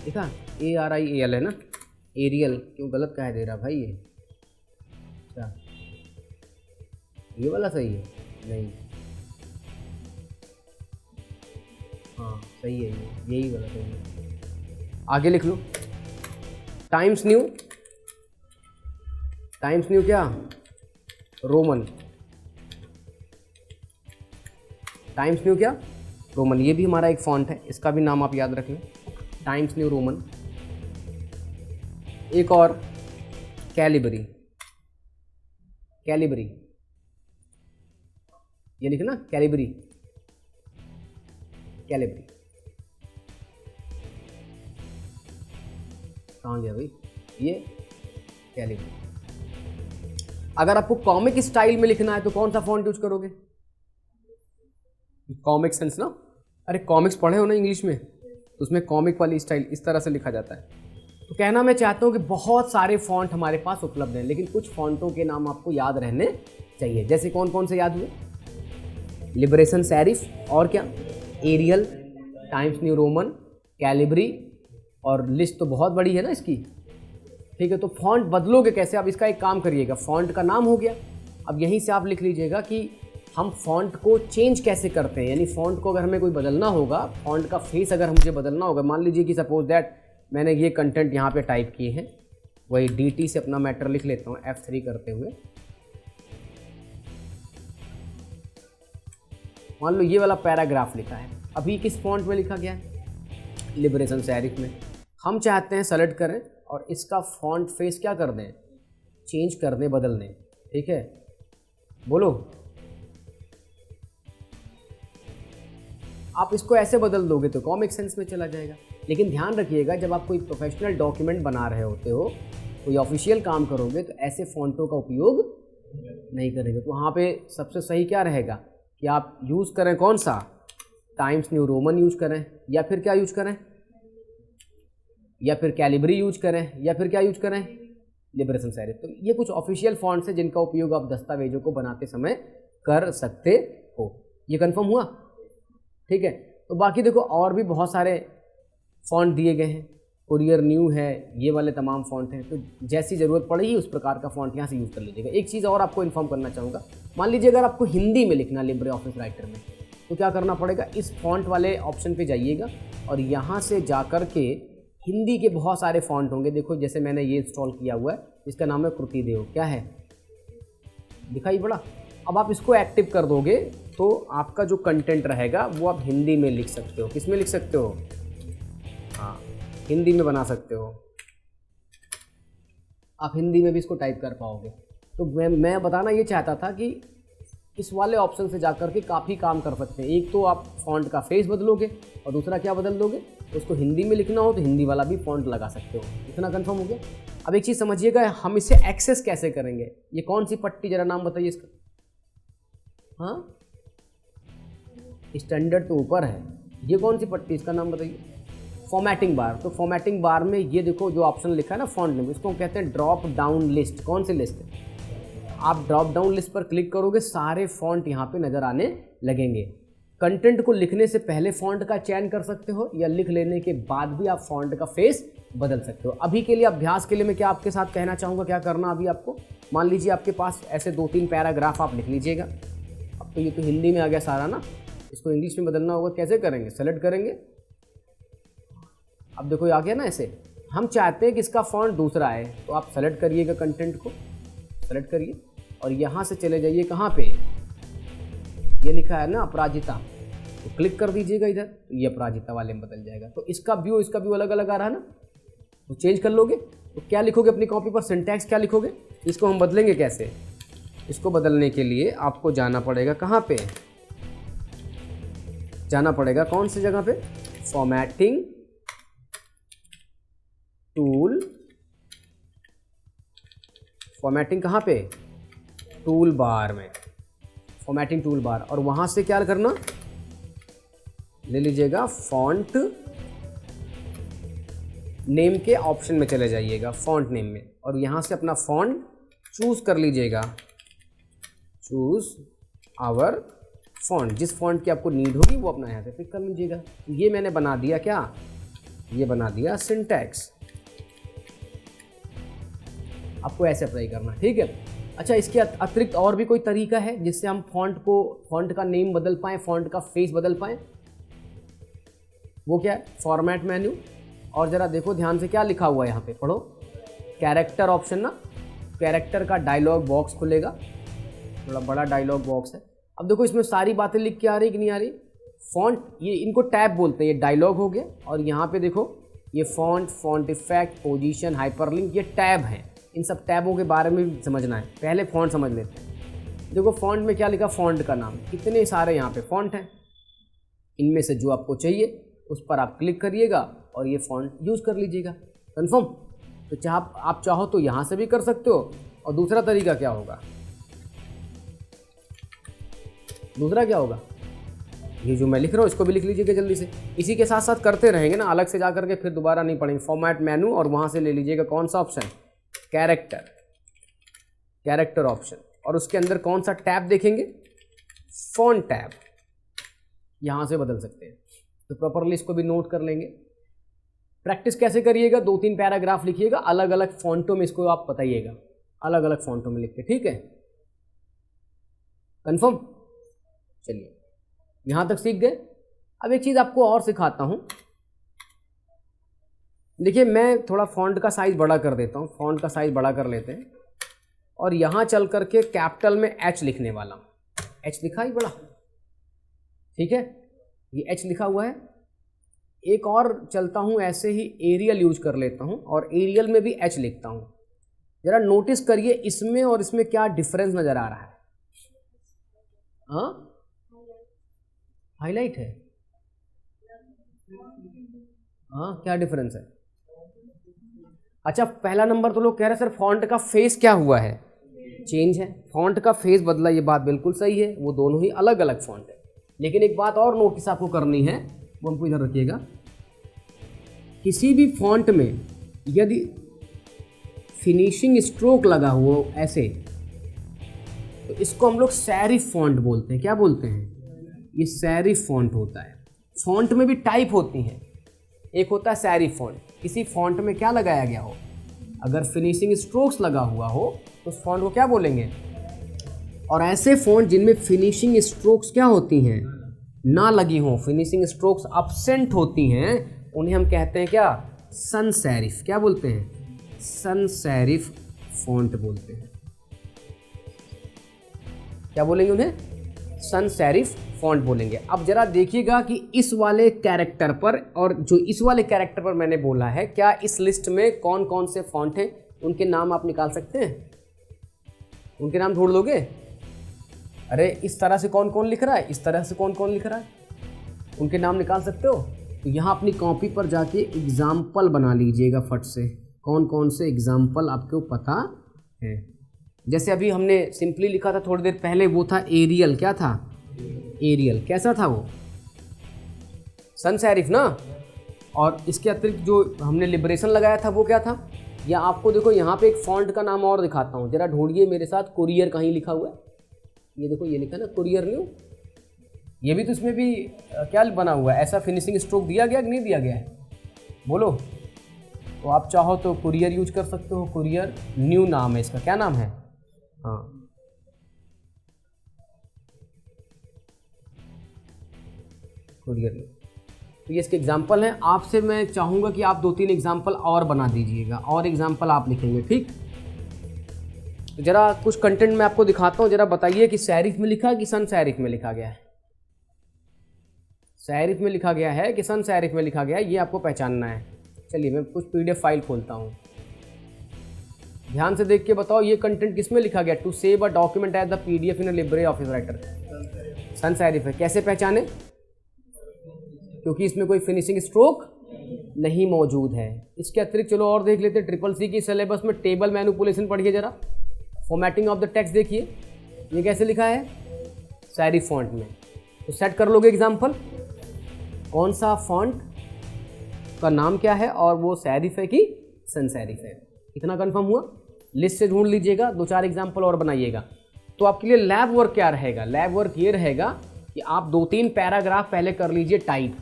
देखा ARIAL है ना, एरियल। क्यों गलत कह दे रहा भाई ये, क्या ये वाला सही है, नहीं, हाँ सही है, ये यही गलत है। आगे लिख लो, टाइम्स न्यू, टाइम्स न्यू क्या, रोमन, टाइम्स न्यू क्या, रोमन। ये भी हमारा एक फॉन्ट है, इसका भी नाम आप याद रख लें, टाइम्स न्यू रोमन। एक और कैलिबरी, कैलिबरी, ये लिखना कैलिबरी, कैलिबरी। कहाँ गया भाई ये, कैलिबरी। अगर आपको कॉमिक स्टाइल में लिखना है तो कौन सा फॉन्ट यूज करोगे, कॉमिक सेंस ना, अरे कॉमिक्स पढ़े हो ना इंग्लिश में, तो उसमें कॉमिक वाली स्टाइल इस तरह से लिखा जाता है। तो कहना मैं चाहता हूँ कि बहुत सारे फॉन्ट हमारे पास उपलब्ध हैं, लेकिन कुछ फॉन्टों के नाम आपको याद रहने चाहिए। जैसे कौन कौन से याद हुए, लिबरेशन सेरिफ, और क्या, Arial, Times New Roman, Calibri, और लिस्ट तो बहुत बड़ी है ना इसकी, ठीक है। तो फॉन्ट बदलोगे कैसे, आप इसका एक काम करिएगा, फॉन्ट का नाम हो गया, अब यहीं से आप लिख लीजिएगा कि हम फॉन्ट को चेंज कैसे करते हैं, यानी फॉन्ट को अगर हमें कोई बदलना होगा, फॉन्ट का फेस अगर मुझे बदलना होगा, मान लीजिए कि सपोज दैट मैंने ये कंटेंट यहाँ पे टाइप किए हैं, वही DT से अपना मैटर लिख लेता हूँ F3 करते हुए। मान लो ये वाला पैराग्राफ लिखा है, अभी किस फॉन्ट में लिखा गया है, लिबरेशन सेरिफ में। हम चाहते हैं सेलेक्ट करें और इसका फॉन्ट फेस क्या कर दें, चेंज कर दें, बदल दें। ठीक है, बोलो। आप इसको ऐसे बदल दोगे तो कॉमिक सेंस में चला जाएगा, लेकिन ध्यान रखिएगा जब आप कोई प्रोफेशनल डॉक्यूमेंट बना रहे होते हो, कोई ऑफिशियल काम करोगे, तो ऐसे फॉन्टों का उपयोग नहीं करेंगे। तो वहाँ पे सबसे सही क्या रहेगा कि आप यूज़ करें कौन सा, टाइम्स न्यू रोमन यूज करें, या फिर क्या यूज करें, या फिर कैलिब्री यूज करें, या फिर क्या यूज करें, लिबरेशन सेरिफ। तो ये कुछ ऑफिशियल फॉन्ट्स हैं जिनका उपयोग आप दस्तावेजों को बनाते समय कर सकते हो। ये कंफर्म हुआ? ठीक है। तो बाकी देखो और भी बहुत सारे फॉन्ट दिए गए हैं, कुरियर न्यू है, ये वाले तमाम फॉन्ट हैं। तो जैसी ज़रूरत पड़ेगी उस प्रकार का फॉन्ट यहाँ से यूज़ कर लीजिएगा। एक चीज़ और आपको इन्फॉर्म करना चाहूँगा, मान लीजिए अगर आपको हिंदी में लिखना लिब्रे ऑफिस राइटर में, तो क्या करना पड़ेगा, इस फॉन्ट वाले ऑप्शन पे जाइएगा और यहाँ से जाकर के हिंदी के बहुत सारे फॉन्ट होंगे। देखो जैसे मैंने ये इंस्टॉल किया हुआ है, इसका नाम है कृतिदेव। क्या है, दिखाई पड़ा? अब आप इसको एक्टिव कर दोगे तो आपका जो कंटेंट रहेगा वो आप हिंदी में लिख सकते हो। किस में लिख सकते हो? हाँ, हिंदी में बना सकते हो। आप हिंदी में भी इसको टाइप कर पाओगे। तो मैं बताना ये चाहता था कि इस वाले ऑप्शन से जाकर के काफ़ी काम कर सकते हैं। एक तो आप फॉन्ट का फेस बदलोगे और दूसरा क्या बदल दोगे, तो उसको हिंदी में लिखना हो तो हिंदी वाला भी फॉन्ट लगा सकते हो। इतना कंफर्म हो गया। अब एक चीज़ समझिएगा, हम इसे एक्सेस कैसे करेंगे। ये कौन सी पट्टी, जरा नाम बताइए इसका। हाँ, स्टैंडर्ड तो ऊपर है, ये कौन सी पट्टी, इसका नाम बताइए। Formatting bar. तो फॉर्मेटिंग बार में ये देखो जो ऑप्शन लिखा है ना फॉन्ट नेम, इसको कहते हैं ड्रॉप डाउन लिस्ट। कौन सी लिस्ट? आप ड्रॉप डाउन लिस्ट पर क्लिक करोगे, सारे फॉन्ट यहाँ पे नज़र आने लगेंगे। कंटेंट को लिखने से पहले फॉन्ट का चयन कर सकते हो या लिख लेने के बाद भी आप फॉन्ट का फेस बदल सकते हो। अभी के लिए अभ्यास के लिए मैं क्या आपके साथ कहना चाहूँगा, क्या करना अभी आपको, मान लीजिए आपके पास ऐसे 2-3 पैराग्राफ आप लिख लीजिएगा। अब तो ये तो हिंदी में आ गया सारा ना, इसको इंग्लिश में बदलना होगा। कैसे करेंगे? सेलेक्ट करेंगे, अब देखो आ गया ना ऐसे। हम चाहते हैं कि इसका फॉन्ट दूसरा है, तो आप सेलेक्ट करिएगा, कंटेंट को सेलेक्ट करिए और यहाँ से चले जाइए कहाँ पे, ये लिखा है ना अपराजिता, तो क्लिक कर दीजिएगा इधर, तो ये अपराजिता वाले में बदल जाएगा। तो इसका व्यू अलग अलग आ रहा है ना, तो चेंज कर लोगे तो क्या लिखोगे अपनी कॉपी पर, सिंटैक्स क्या लिखोगे। इसको हम बदलेंगे कैसे, इसको बदलने के लिए आपको जाना पड़ेगा कहाँ पे, जाना पड़ेगा कौन सी जगह पे, फॉर्मेटिंग टूल, फॉर्मेटिंग कहाँ पे, टूल बार में, फॉर्मेटिंग टूल बार। और वहाँ से क्या करना, ले लीजिएगा फॉन्ट नेम के ऑप्शन में चले जाइएगा, फॉन्ट नेम में, और यहाँ से अपना फॉन्ट चूज़ कर लीजिएगा, चूज़ आवर फॉन्ट। जिस फॉन्ट की आपको नीड होगी वो अपना यहाँ से पिक कर लीजिएगा। ये मैंने बना दिया क्या, ये बना दिया सिंटैक्स। आपको ऐसे अप्लाई करना, ठीक है। अच्छा, इसके अतिरिक्त और भी कोई तरीका है जिससे हम फॉन्ट का नेम बदल पाएँ, फॉन्ट का फेस बदल पाएँ? वो क्या है, फॉर्मेट मेन्यू। और ज़रा देखो ध्यान से क्या लिखा हुआ है यहाँ पे, पढ़ो, कैरेक्टर ऑप्शन ना, कैरेक्टर का डायलॉग बॉक्स खुलेगा, थोड़ा बड़ा डायलॉग बॉक्स है। अब देखो इसमें सारी बातें लिख के आ रही कि नहीं आ रही। फॉन्ट, ये इनको टैब बोलते हैं, ये डायलॉग हो गया। और यहाँ पे देखो ये फॉन्ट इफेक्ट, पोजीशन, हाइपरलिंक, ये टैब हैं। इन सब टैबों के बारे में भी समझना है, पहले फॉन्ट समझ लेते हैं। देखो फॉन्ट में क्या लिखा, फॉन्ट का नाम, कितने सारे यहाँ पे फॉन्ट हैं, इनमें से जो आपको चाहिए उस पर आप क्लिक करिएगा और ये फॉन्ट यूज़ कर लीजिएगा। कंफर्म? तो आप चाहो तो यहाँ से भी कर सकते हो। और दूसरा तरीका क्या होगा, दूसरा क्या होगा, ये जो मैं लिख रहा हूँ इसको भी लिख लीजिएगा जल्दी से। इसी के साथ साथ करते रहेंगे ना, अलग से जा करके फिर दोबारा नहीं पढ़ेंगे। फॉर्मेट मेनू और वहाँ से ले लीजिएगा कौन सा ऑप्शन, कैरेक्टर ऑप्शन, और उसके अंदर कौन सा टैब देखेंगे, फॉन्ट टैब, यहाँ से बदल सकते हैं। तो प्रॉपरली इसको भी नोट कर लेंगे। प्रैक्टिस कैसे करिएगा, 2-3 पैराग्राफ लिखिएगा, अलग अलग फॉन्टों में इसको आप बताइएगा, अलग अलग फॉन्टों में लिख के, ठीक है। कंफर्म? चलिए यहां तक सीख गए। अब एक चीज आपको और सिखाता हूं। देखिए मैं थोड़ा फॉन्ट का साइज बड़ा कर देता हूं, फॉन्ट का साइज बड़ा कर लेते हैं और यहां चल करके कैपिटल में एच लिखने वाला हूं। एच लिखा ही बड़ा, ठीक है, ये एच लिखा हुआ है। एक और चलता हूं ऐसे ही, एरियल यूज कर लेता हूं और एरियल में भी एच लिखता हूं। जरा नोटिस करिए इसमें और इसमें क्या डिफरेंस नजर आ रहा है। हाँ, हाईलाइट है। हाँ, क्या डिफरेंस है? अच्छा, पहला नंबर तो लोग कह रहे हैं सर फॉन्ट का फेस क्या हुआ है, चेंज है, फॉन्ट का फेस बदला, ये बात बिल्कुल सही है, वो दोनों ही अलग अलग फॉन्ट है। लेकिन एक बात और नोटिस आपको करनी है, वो हमको इधर रखिएगा। किसी भी फॉन्ट में यदि फिनिशिंग स्ट्रोक लगा हुआ ऐसे, तो इसको हम लोग सैरिफ फॉन्ट बोलते हैं। क्या बोलते हैं? ये सैरिफ फॉन्ट होता है। फॉन्ट में भी टाइप होती हैं, एक होता है सैरिफ फॉन्ट, किसी फॉन्ट में क्या लगाया गया हो, अगर फिनिशिंग स्ट्रोक्स लगा हुआ हो तो उस फॉन्ट को क्या बोलेंगे। और ऐसे फॉन्ट जिनमें फिनिशिंग स्ट्रोक्स क्या होती हैं, ना लगी हो, फिनिशिंग स्ट्रोक्स अब्सेंट होती हैं, उन्हें हम कहते हैं क्या, सन सैरिफ। क्या बोलते हैं? सन सैरिफ फॉन्ट बोलते हैं। क्या बोलेंगे उन्हें? सन सैरिफ फॉन्ट बोलेंगे। अब जरा देखिएगा कि इस वाले कैरेक्टर पर और जो इस वाले कैरेक्टर पर मैंने बोला है, क्या इस लिस्ट में कौन कौन से फॉन्ट हैं, उनके नाम आप निकाल सकते हैं? उनके नाम ढूंढ लोगे? अरे इस तरह से कौन कौन लिख रहा है, इस तरह से कौन कौन लिख रहा है, उनके नाम निकाल सकते हो? तो यहाँ अपनी कॉपी पर जाके एग्जाम्पल बना लीजिएगा फट से, कौन कौन से एग्जाम्पल आपको पता है। जैसे अभी हमने सिंपली लिखा था थोड़ी देर पहले, वो था एरियल। क्या था? एरियल। कैसा था वो? सन सैरिफ ना। और इसके अतिरिक्त जो हमने लिबरेशन लगाया था वो क्या था? या आपको देखो यहाँ पे एक फॉन्ट का नाम और दिखाता हूँ, जरा ढूंढिए मेरे साथ। कुरियर कहीं लिखा हुआ है, ये देखो, ये लिखा ना कुरियर न्यू। ये भी तो इसमें भी क्या बना हुआ है, ऐसा फिनिशिंग स्ट्रोक दिया गया कि नहीं दिया गया है, बोलो। तो आप चाहो तो कुरियर यूज कर सकते हो, कुरियर न्यू नाम है इसका। क्या नाम है? हाँ, कुरियर न्यू। तो ये इसके एग्जाम्पल हैं। आपसे मैं चाहूँगा कि आप 2-3 एग्जाम्पल और बना दीजिएगा, और एग्जाम्पल आप लिखेंगे, ठीक। तो जरा कुछ कंटेंट मैं आपको दिखाता हूँ, जरा बताइए कि सैरिफ में लिखा है कि सन सैरिफ में लिखा गया है। सैरिफ में लिखा गया है कि सन सैरिफ में लिखा गया है, ये आपको पहचानना है। चलिए मैं कुछ PDF फाइल खोलता हूँ, ध्यान से देख के बताओ ये कंटेंट किस में लिखा गया। To save a document as the PDF in Libre Office Writer, sans serif है। कैसे पहचाने? क्योंकि इसमें कोई फिनिशिंग स्ट्रोक नहीं मौजूद है। इसके अतिरिक्त चलो और देख लेते हैं, CCC की सिलेबस में टेबल मैनिपुलेशन पढ़िए जरा। फॉर्मेटिंग ऑफ द टेक्स्ट देखिए, ये कैसे लिखा है, सैरिफ फॉन्ट में। तो सेट कर लोगे एग्जाम्पल, कौन सा फॉन्ट का नाम क्या है और वो सैरिफ है कि सन सैरिफ है। इतना कंफर्म हुआ? लिस्ट से ढूंढ लीजिएगा, 2-4 एग्जाम्पल और बनाइएगा। तो आपके लिए लैब वर्क क्या रहेगा? लैब वर्क ये रहेगा कि आप 2-3 पैराग्राफ पहले कर लीजिए टाइप,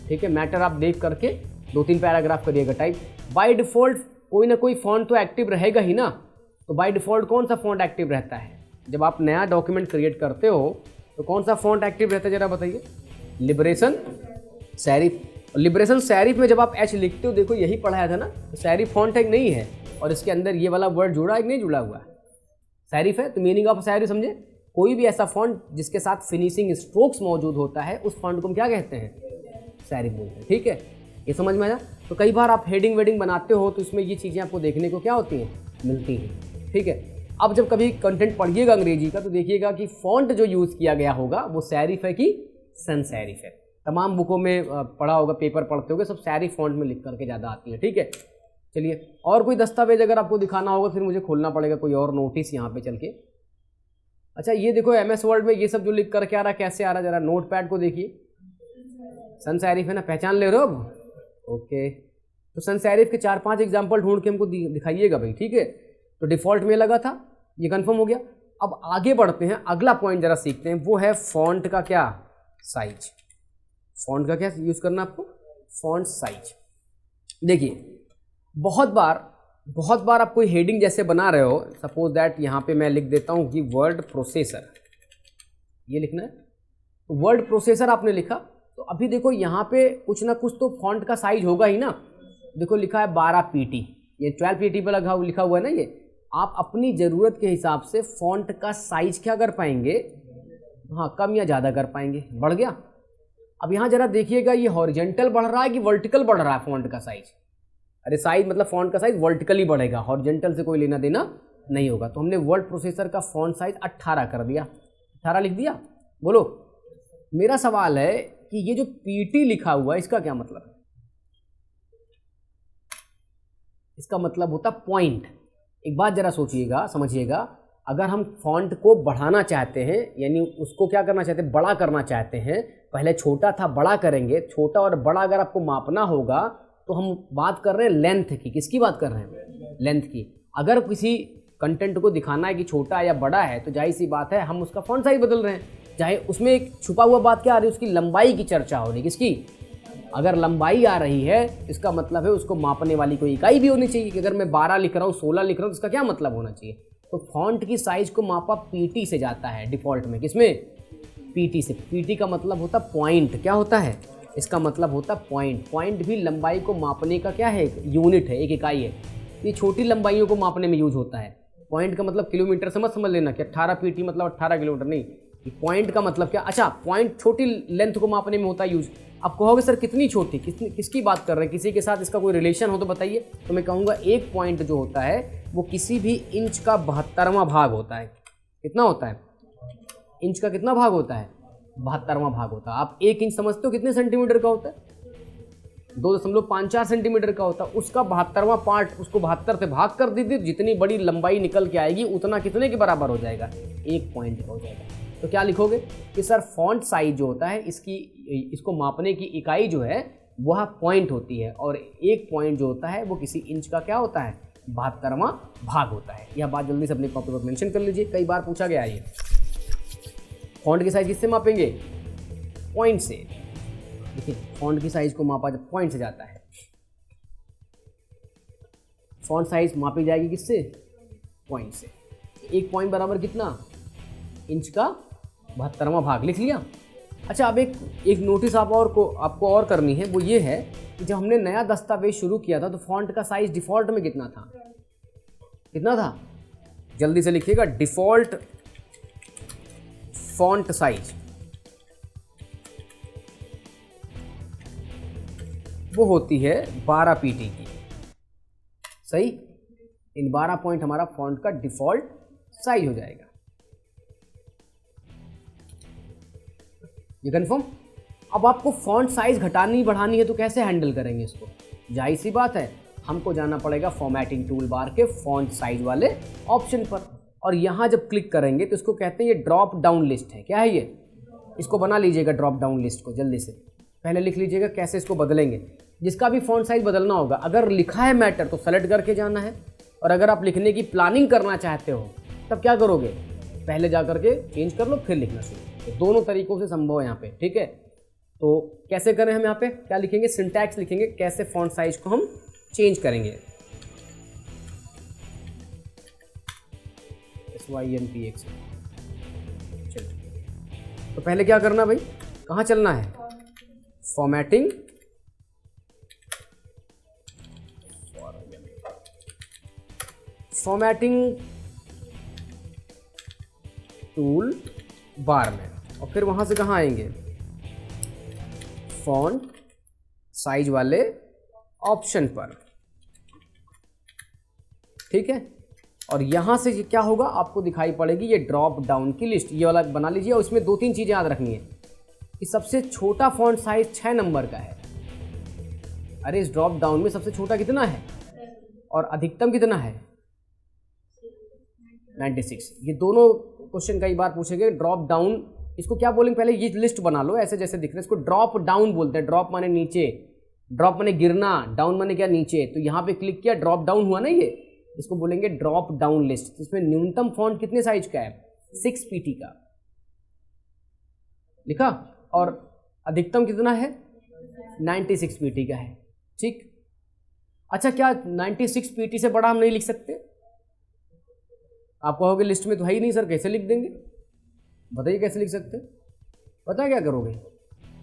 ठीक है। मैटर आप देख करके 2-3 पैराग्राफ करिएगा टाइप। बाय डिफ़ॉल्ट कोई ना कोई फॉन्ट तो एक्टिव रहेगा ही ना। तो बाय डिफ़ॉल्ट कौन सा फॉन्ट एक्टिव रहता है? जब आप नया डॉक्यूमेंट क्रिएट करते हो तो कौन सा फॉन्ट एक्टिव रहता है, जरा बताइए। Liberation sheriff. लिबरेशन सैरिफ में जब आप H लिखते हो, देखो यही पढ़ाया था ना, तो सैरिफ फॉन्ट है कि नहीं है, और इसके अंदर ये वाला वर्ड जुड़ा है कि नहीं जुड़ा हुआ है, सैरिफ है। तो मीनिंग ऑफ सैरिफ समझे? कोई भी ऐसा फॉन्ट जिसके साथ फिनिशिंग स्ट्रोक्स मौजूद होता है, उस फॉन्ट को हम क्या कहते हैं, सैरिफ बोलते हैं, ठीक है। ये समझ में आया? तो कई बार आप हेडिंग वेडिंग बनाते हो तो इसमें ये चीज़ें आपको देखने को क्या होती हैं, मिलती हैं, ठीक है। अब जब कभी कंटेंट पढ़िएगा अंग्रेजी का तो देखिएगा कि फॉन्ट जो यूज़ किया गया होगा वो सैरिफ है कि सन सैरिफ है। तमाम बुकों में पढ़ा होगा, पेपर पढ़ते होगे, सब सैरिफ फॉन्ट में लिख करके ज़्यादा आती है, ठीक है। चलिए और कोई दस्तावेज अगर आपको दिखाना होगा फिर मुझे खोलना पड़ेगा कोई और नोटिस यहाँ पे चल के। अच्छा ये देखो MS वर्ड में ये सब जो लिख करके आ रहा है कैसे आ रहा है, जरा नोट पैड को देखिए। सन सैरिफ है ना, पहचान ले रहे हो अब? ओके, तो सन सैरिफ के 4-5 एग्जाम्पल ढूंढ के हमको दिखाइएगा भाई, ठीक है। तो डिफ़ॉल्ट में लगा था, ये कंफर्म हो गया। अब आगे बढ़ते हैं, अगला पॉइंट जरा सीखते हैं, वो है फॉन्ट का क्या, साइज। फॉन्ट का क्या यूज़ करना आपको, फॉन्ट साइज। देखिए बहुत बार आप कोई हेडिंग जैसे बना रहे हो, सपोज दैट यहाँ पे मैं लिख देता हूँ कि वर्ड प्रोसेसर, ये लिखना है। तो वर्ड प्रोसेसर आपने लिखा, तो अभी देखो यहाँ पे कुछ ना कुछ तो फॉन्ट का साइज होगा ही ना। देखो लिखा है 12 पीटी, ये 12 पीटी पे लिखा हुआ है ना। ये आप अपनी ज़रूरत के हिसाब से फॉन्ट का साइज क्या कर पाएंगे, हाँ कम या ज़्यादा कर पाएंगे। बढ़ गया। अब यहाँ जरा देखिएगा, ये हॉरिजेंटल बढ़ रहा है कि वर्टिकल बढ़ रहा है फॉन्ट का साइज। अरे साइज मतलब फॉन्ट का साइज वर्टिकली बढ़ेगा, हॉरिजेंटल से कोई लेना देना नहीं होगा। तो हमने वर्ड प्रोसेसर का फॉन्ट साइज 18 कर दिया, 18 लिख दिया। बोलो, मेरा सवाल है कि ये जो पीटी लिखा हुआ है इसका क्या मतलब है? इसका मतलब होता पॉइंट। एक बात जरा सोचिएगा, समझिएगा, अगर हम फॉन्ट को बढ़ाना चाहते हैं, यानी उसको क्या करना चाहते हैं, बड़ा करना चाहते हैं, पहले छोटा था बड़ा करेंगे, छोटा और बड़ा अगर आपको मापना होगा तो हम बात कर रहे हैं लेंथ की। किसकी बात कर रहे हैं? लेंथ की। अगर किसी कंटेंट को दिखाना है कि छोटा या बड़ा है तो जाहिर सी बात है हम उसका फॉन्ट साइज बदल रहे हैं। चाहे उसमें एक छुपा हुआ बात क्या आ रही है, उसकी लंबाई की चर्चा हो रही है। किसकी? अगर लंबाई आ रही है इसका मतलब है उसको मापने वाली कोई इकाई भी होनी चाहिए कि अगर मैं 12 लिख रहा हूँ, 16 लिख रहा हूँ, तो इसका क्या मतलब होना चाहिए। तो फॉन्ट की साइज को मापा पीटी से जाता है डिफॉल्ट में। किसमें? पीटी से। पीटी का मतलब होता पॉइंट। क्या होता है? इसका मतलब होता पॉइंट। पॉइंट भी लंबाई को मापने का क्या है, यूनिट है, एक इकाई है। ये छोटी लंबाइयों को मापने में यूज होता है। पॉइंट का मतलब किलोमीटर से मत समझ लेना कि 18 पीटी मतलब 18 किलोमीटर, नहीं। पॉइंट का मतलब क्या? अच्छा, पॉइंट छोटी लेंथ को मापने में होता है यूज। आप कहोगे सर कितनी छोटी, किसकी बात कर रहे हैं, किसी के साथ इसका कोई रिलेशन हो तो बताइए। तो मैं कहूँगा एक पॉइंट जो होता है वो किसी भी इंच का 72वां भाग होता है। कितना होता है? इंच का कितना भाग होता है? 72वां भाग होता है। आप 1 इंच समझते हो कितने सेंटीमीटर का होता है? 2.54 सेंटीमीटर का होता है। उसका 72वां पार्ट, उसको 72 से भाग कर दीजिए, जितनी बड़ी लंबाई निकल के आएगी उतना कितने के बराबर हो जाएगा? 1 पॉइंट का हो जाएगा। तो क्या लिखोगे कि सर फॉन्ट साइज जो होता है इसको मापने की इकाई जो है वह पॉइंट होती है, और 1 पॉइंट जो होता है वो किसी इंच का क्या होता है? 72वां भाग होता है। यह बात जल्दी से अपने कॉपी पर मेंशन कर लीजिए, कई बार पूछा गया है ये। फॉन्ट की साइज किससे मापेंगे? पॉइंट से। देखिए फॉन्ट की साइज को मापा जब पॉइंट से जाता है, फॉन्ट साइज मापी जाएगी किससे? पॉइंट से। 1 पॉइंट बराबर कितना? इंच का 72वां भाग। लिख लिया। अच्छा, अब एक नोटिस आपको और करनी है, वो ये है कि जब हमने नया दस्तावेज शुरू किया था तो फॉन्ट का साइज डिफॉल्ट में कितना था? कितना था? जल्दी से लिखिएगा, डिफॉल्ट फॉन्ट साइज वो होती है 12 पीटी की। सही? इन 12 पॉइंट हमारा फॉन्ट का डिफॉल्ट साइज हो जाएगा। ये कंफर्म? अब आपको फॉन्ट साइज घटानी बढ़ानी है तो कैसे हैंडल करेंगे इसको? जाहिर सी बात है, हमको जाना पड़ेगा फॉर्मेटिंग टूल बार के फॉन्ट साइज वाले ऑप्शन पर, और यहाँ जब क्लिक करेंगे तो इसको कहते हैं ये ड्रॉप डाउन लिस्ट है। क्या है ये? इसको बना लीजिएगा ड्रॉप डाउन लिस्ट को जल्दी से। पहले लिख लीजिएगा कैसे इसको बदलेंगे। जिसका भी फॉन्ट साइज बदलना होगा, अगर लिखा है मैटर तो सेलेक्ट करके जाना है, और अगर आप लिखने की प्लानिंग करना चाहते हो तब क्या करोगे? पहले जा करके चेंज कर लो फिर लिखना शुरू। तो दोनों तरीकों से संभव है यहाँ पे। ठीक है, तो कैसे करें हम? यहाँ पे क्या लिखेंगे? सिंटैक्स लिखेंगे, कैसे फॉन्ट साइज को हम चेंज करेंगे। SYNTX। चलिए, तो पहले क्या करना भाई, कहाँ चलना है? फॉर्मेटिंग टूल बार में, और फिर वहां से कहाँ आएंगे? फॉन्ट साइज वाले ऑप्शन पर। ठीक है, और यहां से क्या होगा, आपको दिखाई पड़ेगी ये ड्रॉप डाउन की लिस्ट। ये वाला बना लीजिए, और इसमें 2-3 चीजें याद रखनी है कि सबसे छोटा फॉन्ट साइज 6 नंबर का है। अरे इस ड्रॉप डाउन में सबसे छोटा कितना है और अधिकतम कितना है? 96। ये दोनों क्वेश्चन कई बार पूछेंगे। ड्रॉप डाउन इसको क्या बोलेंगे? पहले ये लिस्ट बना लो ऐसे जैसे दिख रहा है, इसको ड्रॉप डाउन बोलते हैं। ड्रॉप माने नीचे, ड्रॉप माने गिरना, डाउन माने क्या? नीचे। तो यहाँ पे क्लिक किया, ड्रॉप डाउन हुआ ना, ये इसको बोलेंगे ड्रॉप डाउन लिस्ट। इसमें न्यूनतम फॉन्ट कितने साइज का है? 6 पीटी का लिखा, और अधिकतम कितना है? 96 पीटी का है। ठीक, अच्छा क्या 96 पीटी से बड़ा हम नहीं लिख सकते? आप कहोगे लिस्ट में तो है ही नहीं सर, कैसे लिख देंगे? बताइए कैसे लिख सकते हैं? पता है क्या करोगे?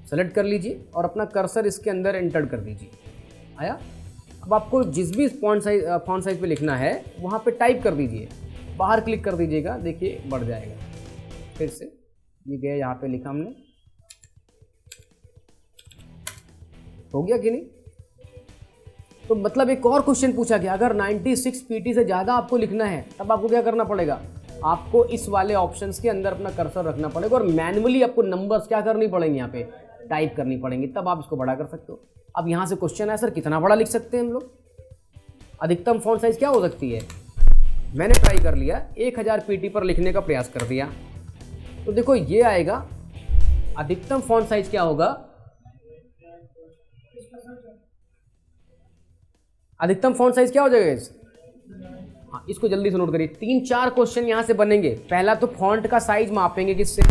सेलेक्ट कर लीजिए और अपना कर्सर इसके अंदर एंटर कर दीजिए। आया? अब आपको जिस भी फॉन्ट साइज पे लिखना है वहाँ पे टाइप कर दीजिए, बाहर क्लिक कर दीजिएगा, देखिए बढ़ जाएगा। फिर से ये गया, यहाँ पे लिखा हमने, हो गया कि नहीं? तो मतलब एक और क्वेश्चन पूछा गया, अगर 96 पीटी से ज़्यादा आपको लिखना है तब आपको क्या करना पड़ेगा? आपको इस वाले ऑप्शंस के अंदर अपना कर्सर रखना पड़ेगा और मैनुअली आपको नंबर्स क्या करनी पड़ेंगे, यहाँ पे टाइप करनी पड़ेंगी, तब आप इसको बड़ा कर सकते हो। अब यहाँ से क्वेश्चन है, सर कितना बड़ा लिख सकते हैं हम लोग? अधिकतम फॉन्ट साइज क्या हो सकती है? मैंने ट्राई कर लिया, 1000 पीटी पर लिखने का प्रयास कर दिया, तो देखो ये आएगा। अधिकतम फॉन्ट साइज क्या होगा? अधिकतम फॉन्ट साइज क्या हो जाएगा इस? हाँ, इसको जल्दी से नोट करिए। 3-4 क्वेश्चन यहां से बनेंगे। पहला तो फॉन्ट का साइज मापेंगे किससे?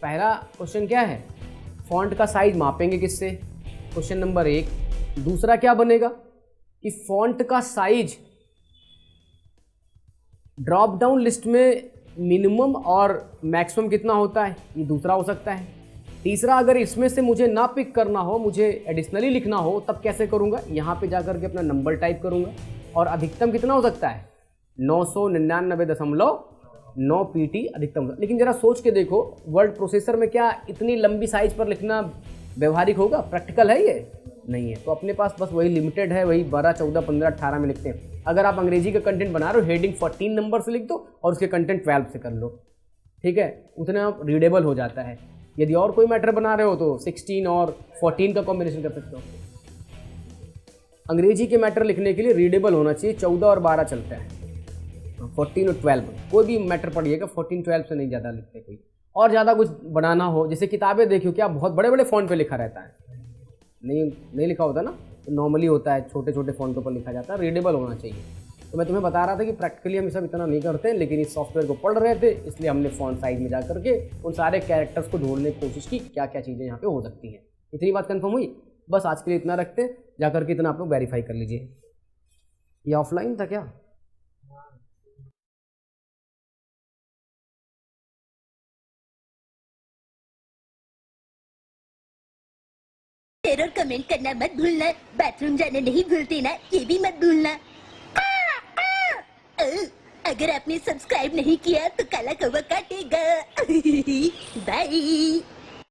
पहला क्वेश्चन क्या है? फॉन्ट का साइज मापेंगे किससे? Question number 1। दूसरा क्या बनेगा कि फॉन्ट का साइज ड्रॉप डाउन लिस्ट में मिनिमम और मैक्सिमम कितना होता है, ये दूसरा हो सकता है। तीसरा, अगर इसमें से मुझे ना पिक करना हो, मुझे एडिशनली लिखना हो, तब कैसे करूंगा? यहाँ पे जाकर के अपना नंबर टाइप करूंगा और अधिकतम कितना हो सकता है? 999.9 पीटी अधिकतम। लेकिन जरा सोच के देखो, वर्ड प्रोसेसर में क्या इतनी लंबी साइज पर लिखना व्यवहारिक होगा? प्रैक्टिकल है ये? नहीं है। तो अपने पास बस वही लिमिटेड है, वही 12, 14, 15, 18 में लिखते हैं। अगर आप अंग्रेजी का कंटेंट बना रहे हो, हेडिंग 14 नंबर से लिख दो और उसके कंटेंट 12 से कर लो, ठीक है? उतने आप रीडेबल हो जाता है। यदि और कोई मैटर बना रहे हो तो 16 और 14 का कॉम्बिनेशन कर सकते हो। अंग्रेजी के मैटर लिखने के लिए रीडेबल होना चाहिए, 14 और 12 चलता है, 14 और 12 कोई भी मैटर पढ़िएगा, 14-12 से नहीं ज़्यादा लिखते कोई। और ज़्यादा कुछ बनाना हो, जैसे किताबें देखियो, क्या बहुत बड़े बड़े फॉन्ट पे लिखा रहता है, नहीं लिखा होता ना, नॉर्मली होता है, छोटे छोटे फॉन्टों पर लिखा जाता है, रीडेबल होना चाहिए। तो मैं तुम्हें बता रहा था कि प्रैक्टिकली हम सब इतना नहीं करते हैं, लेकिन इस सॉफ्टवेयर को पढ़ रहे थे, इसलिए हमने फॉन्ट साइज में जा करके उन सारे कैरेक्टर्स को ढूंढने की कोशिश की, क्या क्या चीज़ें यहाँ पे हो सकती हैं। इतनी बात कंफर्म हुई? बस आज के लिए इतना रखते हैं, जा करके इतना आप लोग वेरीफाई कर लीजिए। ये ऑफलाइन था क्या? शेयर और कमेंट करना मत भूलना, बाथरूम जाना नहीं भूलते ना, ये भी मत भूलना। अगर आपने सब्सक्राइब नहीं किया तो काला कौवा काटेगा। बाय।